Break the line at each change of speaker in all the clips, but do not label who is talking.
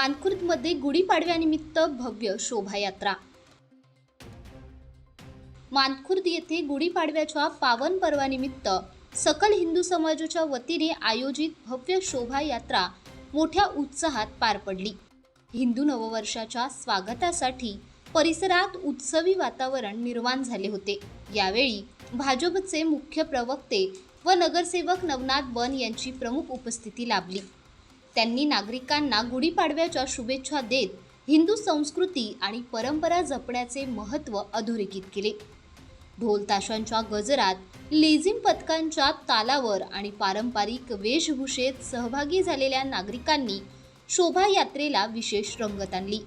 मानखुर्दमध्ये गुढीपाडव्यानिमित्त भव्य शोभायात्रा। मानखुर्द येथे गुढीपाडव्याच्या पावन पर्वानिमित्त सकल हिंदू समाजाच्या वतीने आयोजित भव्य शोभायात्रा मोठ्या उत्साहात पार पडली। हिंदू नववर्षाच्या स्वागतासाठी परिसरात उत्सवी वातावरण निर्माण झाले होते। यावेळी भाजपचे मुख्य प्रवक्ते व नगरसेवक नवनाथ बन यांची प्रमुख उपस्थिती लाभली। त्यांनी नागरिकांना गुढीपाडव्याच्या शुभेच्छा देत हिंदू संस्कृती आणि परंपरा जपण्याचे महत्त्व अधोरेखित केले। ढोल ताशांच्या गजरात, लेझिम पथकांच्या तालावर आणि पारंपरिक वेशभूषेत सहभागी झालेल्या नागरिकांनी शोभायात्रेला विशेष रंगत आणली।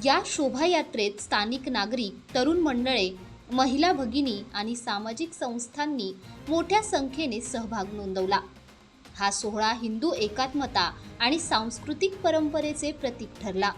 या शोभायात्रेत स्थानिक नागरिक, तरुण मंडळे, महिला भगिनी आणि सामाजिक संस्थांनी मोठ्या संख्येने सहभाग नोंदवला। हा सोहळा हिंदू एकात्मता आणि सांस्कृतिक परंपरेचे प्रतीक ठरला।